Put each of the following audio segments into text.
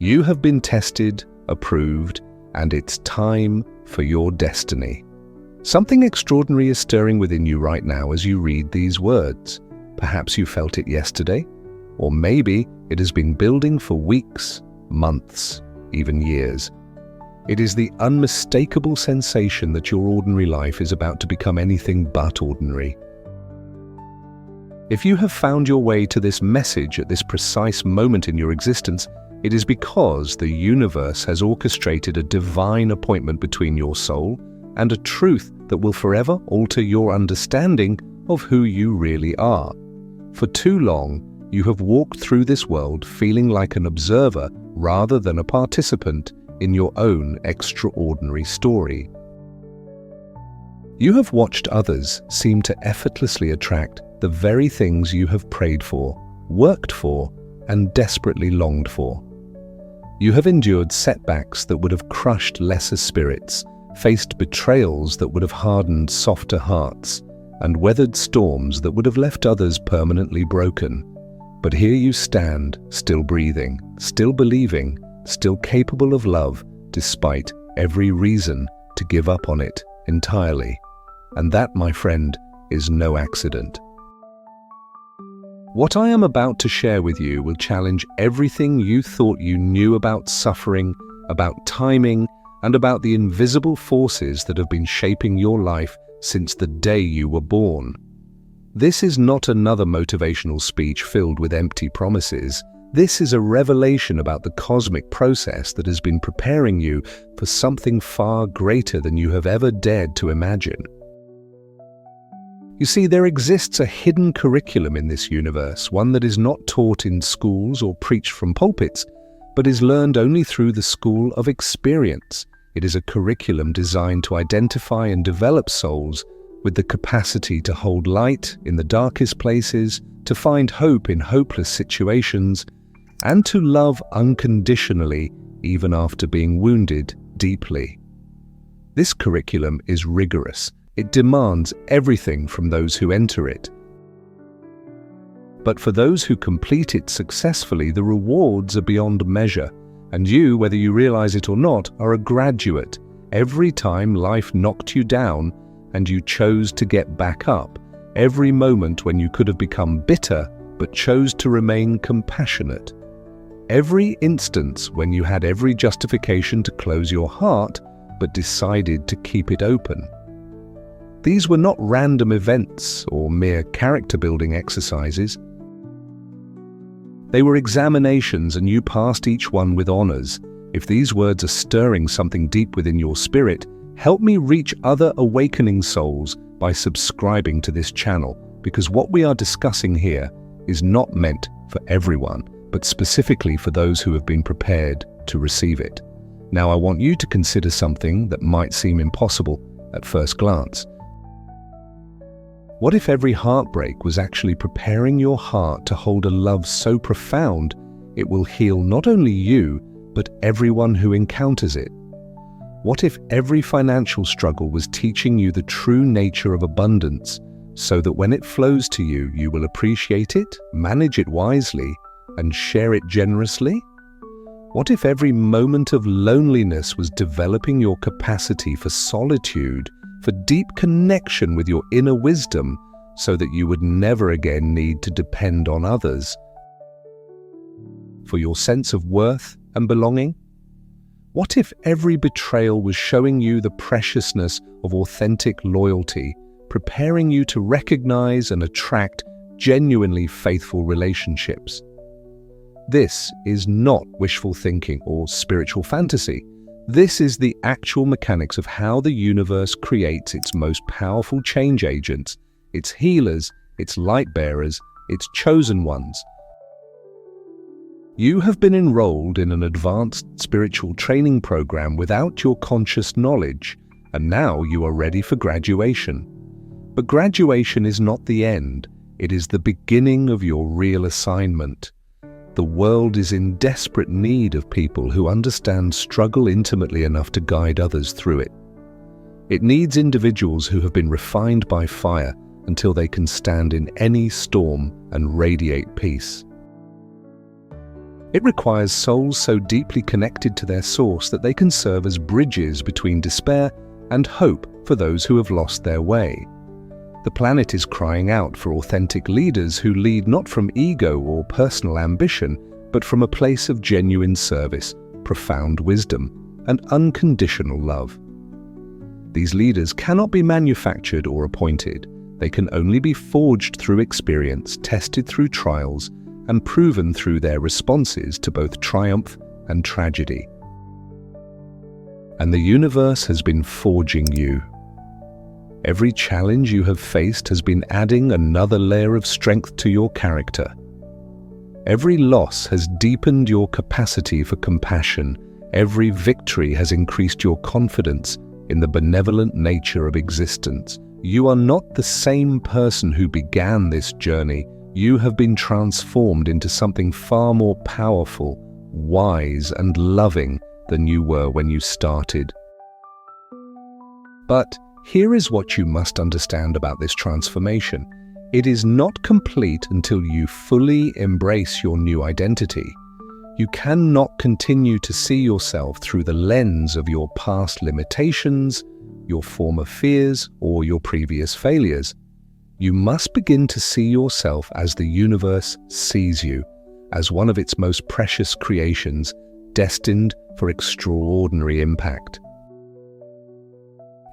You have been tested, approved, and it's time for your destiny. Something extraordinary is stirring within you right now as you read these words. Perhaps you felt it yesterday, or maybe it has been building for weeks, months, even years. It is the unmistakable sensation that your ordinary life is about to become anything but ordinary. If you have found your way to this message at this precise moment in your existence, it is because the universe has orchestrated a divine appointment between your soul and a truth that will forever alter your understanding of who you really are. For too long, you have walked through this world feeling like an observer rather than a participant in your own extraordinary story. You have watched others seem to effortlessly attract the very things you have prayed for, worked for, and desperately longed for. You have endured setbacks that would have crushed lesser spirits, faced betrayals that would have hardened softer hearts, and weathered storms that would have left others permanently broken. But here you stand, still breathing, still believing, still capable of love, despite every reason to give up on it entirely. And that, my friend, is no accident. What I am about to share with you will challenge everything you thought you knew about suffering, about timing, and about the invisible forces that have been shaping your life since the day you were born. This is not another motivational speech filled with empty promises. This is a revelation about the cosmic process that has been preparing you for something far greater than you have ever dared to imagine. You see, there exists a hidden curriculum in this universe, one that is not taught in schools or preached from pulpits, but is learned only through the school of experience. It is a curriculum designed to identify and develop souls with the capacity to hold light in the darkest places, to find hope in hopeless situations, and to love unconditionally even after being wounded deeply. This curriculum is rigorous. It demands everything from those who enter it. But for those who complete it successfully, the rewards are beyond measure, and you, whether you realize it or not, are a graduate. Every time life knocked you down and you chose to get back up, every moment when you could have become bitter but chose to remain compassionate, every instance when you had every justification to close your heart but decided to keep it open. These were not random events or mere character-building exercises. They were examinations, and you passed each one with honors. If these words are stirring something deep within your spirit, help me reach other awakening souls by subscribing to this channel, because what we are discussing here is not meant for everyone, but specifically for those who have been prepared to receive it. Now, I want you to consider something that might seem impossible at first glance. What if every heartbreak was actually preparing your heart to hold a love so profound it will heal not only you, but everyone who encounters it? What if every financial struggle was teaching you the true nature of abundance, so that when it flows to you, you will appreciate it, manage it wisely, and share it generously? What if every moment of loneliness was developing your capacity for solitude, for deep connection with your inner wisdom, so that you would never again need to depend on others for your sense of worth and belonging? What if every betrayal was showing you the preciousness of authentic loyalty, preparing you to recognize and attract genuinely faithful relationships? This is not wishful thinking or spiritual fantasy. This is the actual mechanics of how the universe creates its most powerful change agents, its healers, its light bearers, its chosen ones. You have been enrolled in an advanced spiritual training program without your conscious knowledge, and now you are ready for graduation. But graduation is not the end. It is the beginning of your real assignment. The world is in desperate need of people who understand struggle intimately enough to guide others through it. It needs individuals who have been refined by fire until they can stand in any storm and radiate peace. It requires souls so deeply connected to their source that they can serve as bridges between despair and hope for those who have lost their way. The planet is crying out for authentic leaders who lead not from ego or personal ambition, but from a place of genuine service, profound wisdom, and unconditional love. These leaders cannot be manufactured or appointed. They can only be forged through experience, tested through trials, and proven through their responses to both triumph and tragedy. And the universe has been forging you. Every challenge you have faced has been adding another layer of strength to your character. Every loss has deepened your capacity for compassion. Every victory has increased your confidence in the benevolent nature of existence. You are not the same person who began this journey. You have been transformed into something far more powerful, wise, and loving than you were when you started. But here is what you must understand about this transformation. It is not complete until you fully embrace your new identity. You cannot continue to see yourself through the lens of your past limitations, your former fears, or your previous failures. You must begin to see yourself as the universe sees you, as one of its most precious creations, destined for extraordinary impact.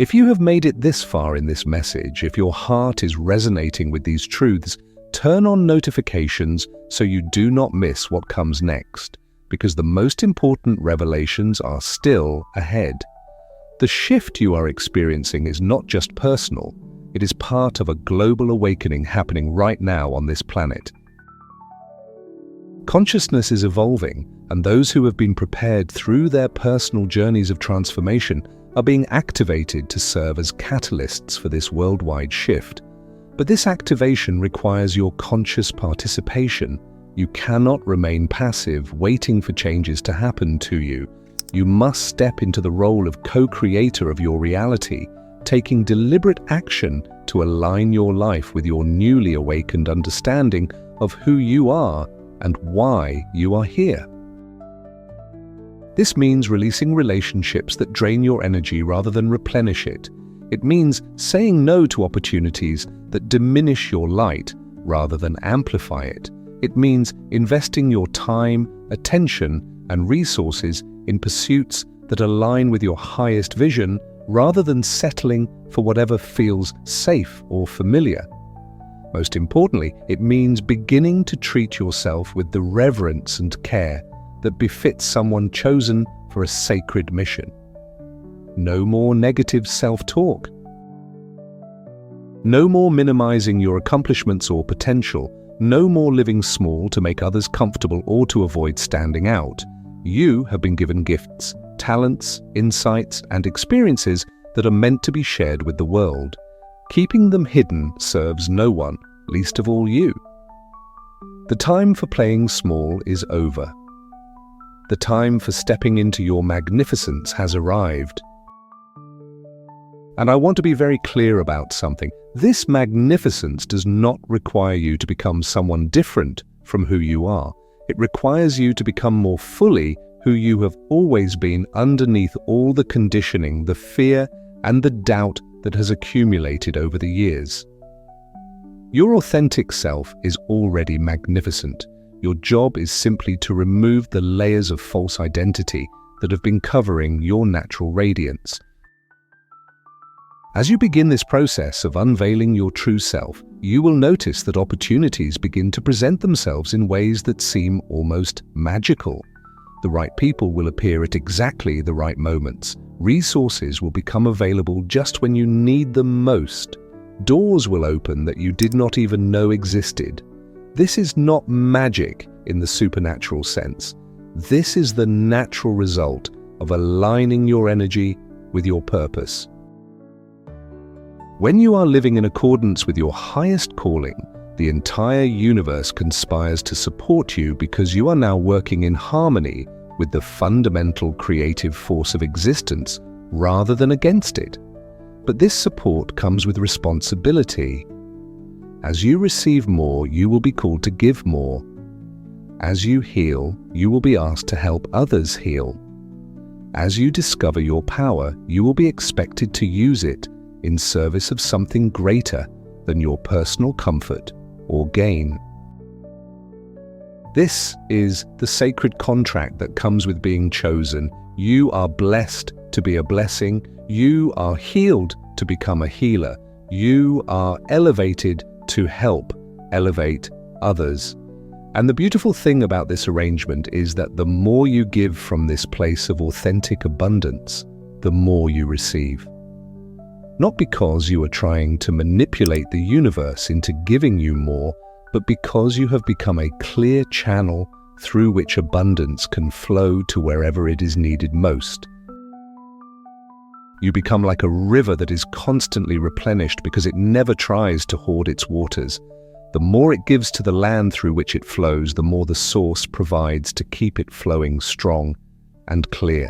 If you have made it this far in this message, if your heart is resonating with these truths, turn on notifications so you do not miss what comes next, because the most important revelations are still ahead. The shift you are experiencing is not just personal, it is part of a global awakening happening right now on this planet. Consciousness is evolving, and those who have been prepared through their personal journeys of transformation are being activated to serve as catalysts for this worldwide shift. But this activation requires your conscious participation. You cannot remain passive, waiting for changes to happen to you. You must step into the role of co-creator of your reality, taking deliberate action to align your life with your newly awakened understanding of who you are and why you are here. This means releasing relationships that drain your energy rather than replenish it. It means saying no to opportunities that diminish your light rather than amplify it. It means investing your time, attention, and resources in pursuits that align with your highest vision rather than settling for whatever feels safe or familiar. Most importantly, it means beginning to treat yourself with the reverence and care that befits someone chosen for a sacred mission. No more negative self-talk. No more minimizing your accomplishments or potential. No more living small to make others comfortable or to avoid standing out. You have been given gifts, talents, insights, and experiences that are meant to be shared with the world. Keeping them hidden serves no one, least of all you. The time for playing small is over. The time for stepping into your magnificence has arrived. And I want to be very clear about something. This magnificence does not require you to become someone different from who you are. It requires you to become more fully who you have always been underneath all the conditioning, the fear, and the doubt that has accumulated over the years. Your authentic self is already magnificent. Your job is simply to remove the layers of false identity that have been covering your natural radiance. As you begin this process of unveiling your true self, you will notice that opportunities begin to present themselves in ways that seem almost magical. The right people will appear at exactly the right moments. Resources will become available just when you need them most. Doors will open that you did not even know existed. This is not magic in the supernatural sense. This is the natural result of aligning your energy with your purpose. When you are living in accordance with your highest calling, the entire universe conspires to support you because you are now working in harmony with the fundamental creative force of existence rather than against it. But this support comes with responsibility. As you receive more, you will be called to give more. As you heal, you will be asked to help others heal. As you discover your power, you will be expected to use it in service of something greater than your personal comfort or gain. This is the sacred contract that comes with being chosen. You are blessed to be a blessing. You are healed to become a healer. You are elevated to help elevate others. And the beautiful thing about this arrangement is that the more you give from this place of authentic abundance, the more you receive. Not because you are trying to manipulate the universe into giving you more, but because you have become a clear channel through which abundance can flow to wherever it is needed most. You become like a river that is constantly replenished because it never tries to hoard its waters. The more it gives to the land through which it flows, the more the source provides to keep it flowing strong and clear.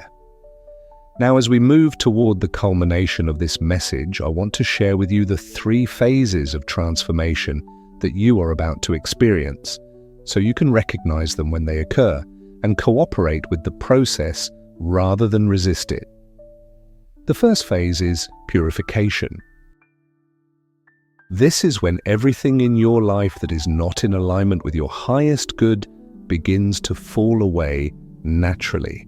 Now, as we move toward the culmination of this message, I want to share with you the 3 phases of transformation that you are about to experience, so you can recognize them when they occur and cooperate with the process rather than resist it. The first phase is purification. This is when everything in your life that is not in alignment with your highest good begins to fall away naturally.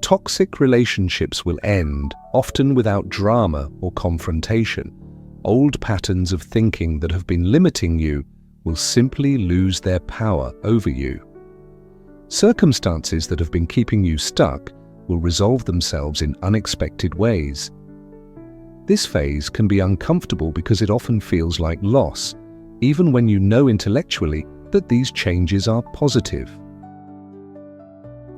Toxic relationships will end, often without drama or confrontation. Old patterns of thinking that have been limiting you will simply lose their power over you. Circumstances that have been keeping you stuck will resolve themselves in unexpected ways. This phase can be uncomfortable because it often feels like loss, even when you know intellectually that these changes are positive.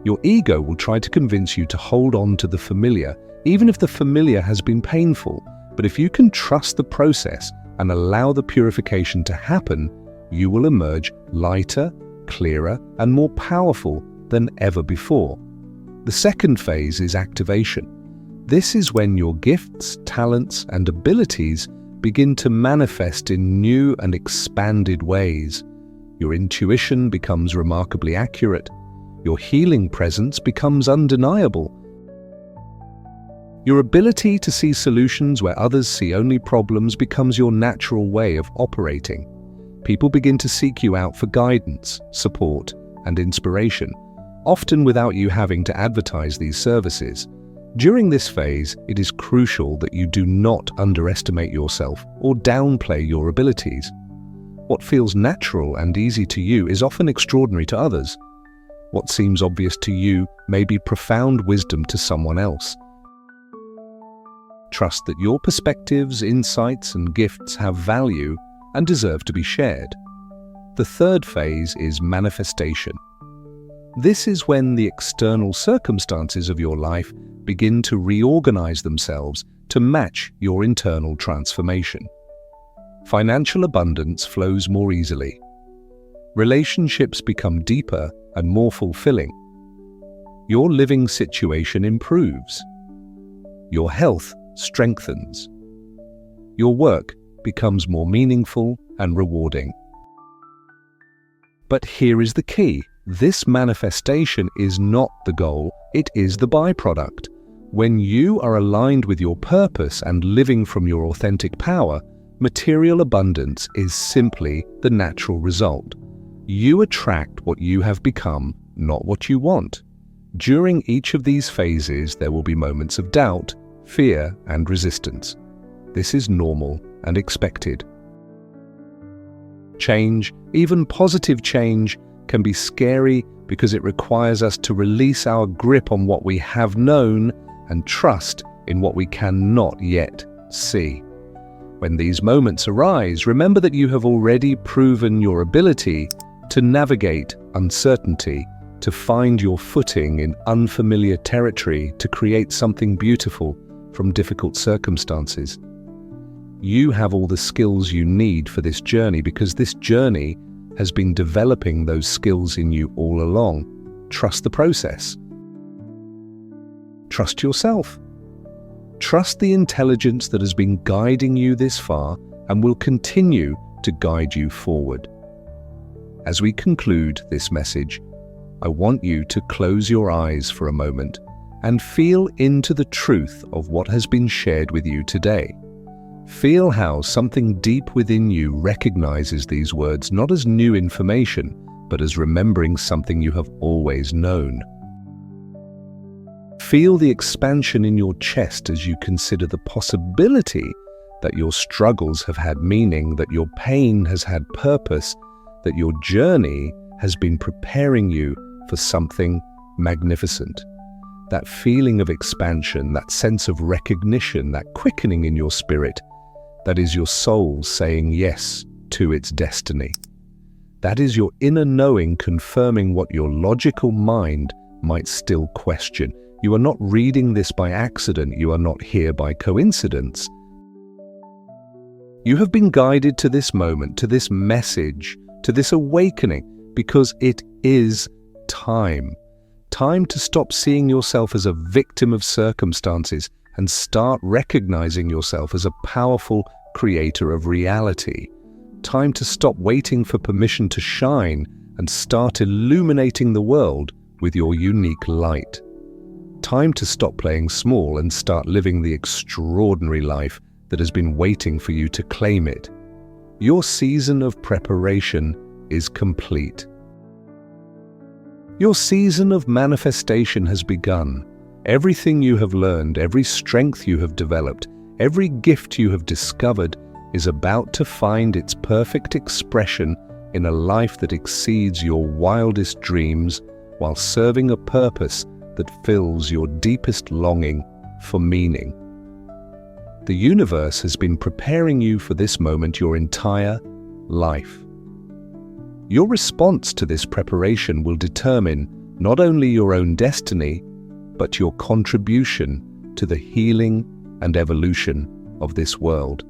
Your ego will try to convince you to hold on to the familiar, even if the familiar has been painful. But if you can trust the process and allow the purification to happen, you will emerge lighter, clearer, and more powerful than ever before. The second phase is activation. This is when your gifts, talents, and abilities begin to manifest in new and expanded ways. Your intuition becomes remarkably accurate. Your healing presence becomes undeniable. Your ability to see solutions where others see only problems becomes your natural way of operating. People begin to seek you out for guidance, support, and inspiration, often without you having to advertise these services. During this phase, it is crucial that you do not underestimate yourself or downplay your abilities. What feels natural and easy to you is often extraordinary to others. What seems obvious to you may be profound wisdom to someone else. Trust that your perspectives, insights, and gifts have value and deserve to be shared. The third phase is manifestation. This is when the external circumstances of your life begin to reorganize themselves to match your internal transformation. Financial abundance flows more easily. Relationships become deeper and more fulfilling. Your living situation improves. Your health strengthens. Your work becomes more meaningful and rewarding. But here is the key. This manifestation is not the goal, it is the byproduct. When you are aligned with your purpose and living from your authentic power, material abundance is simply the natural result. You attract what you have become, not what you want. During each of these phases, there will be moments of doubt, fear, and resistance. This is normal and expected. Change, even positive change, can be scary because it requires us to release our grip on what we have known and trust in what we cannot yet see. When these moments arise, remember that you have already proven your ability to navigate uncertainty, to find your footing in unfamiliar territory, to create something beautiful from difficult circumstances. You have all the skills you need for this journey because this journey has been developing those skills in you all along. Trust the process. Trust yourself. Trust the intelligence that has been guiding you this far and will continue to guide you forward. As we conclude this message, I want you to close your eyes for a moment and feel into the truth of what has been shared with you today. Feel how something deep within you recognizes these words not as new information, but as remembering something you have always known. Feel the expansion in your chest as you consider the possibility that your struggles have had meaning, that your pain has had purpose, that your journey has been preparing you for something magnificent. That feeling of expansion, that sense of recognition, that quickening in your spirit, that is your soul saying yes to its destiny. That is your inner knowing confirming what your logical mind might still question. You are not reading this by accident. You are not here by coincidence. You have been guided to this moment, to this message, to this awakening, because it is time. Time to stop seeing yourself as a victim of circumstances and start recognizing yourself as a powerful creator of reality. Time to stop waiting for permission to shine and start illuminating the world with your unique light. Time to stop playing small and start living the extraordinary life that has been waiting for you to claim it. Your season of preparation is complete. Your season of manifestation has begun. Everything you have learned, every strength you have developed, every gift you have discovered is about to find its perfect expression in a life that exceeds your wildest dreams while serving a purpose that fills your deepest longing for meaning. The universe has been preparing you for this moment your entire life. Your response to this preparation will determine not only your own destiny, but your contribution to the healing and evolution of this world.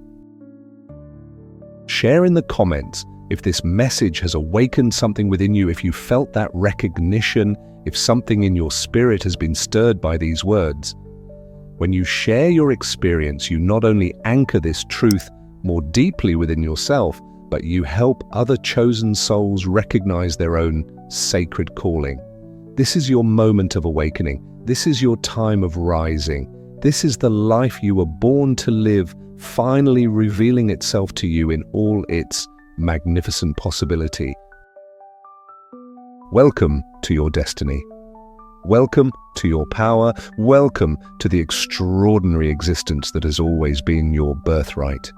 Share in the comments if this message has awakened something within you, if you felt that recognition, if something in your spirit has been stirred by these words. When you share your experience, you not only anchor this truth more deeply within yourself, but you help other chosen souls recognize their own sacred calling. This is your moment of awakening. This is your time of rising. This is the life you were born to live, finally revealing itself to you in all its magnificent possibility. Welcome to your destiny. Welcome to your power. Welcome to the extraordinary existence that has always been your birthright.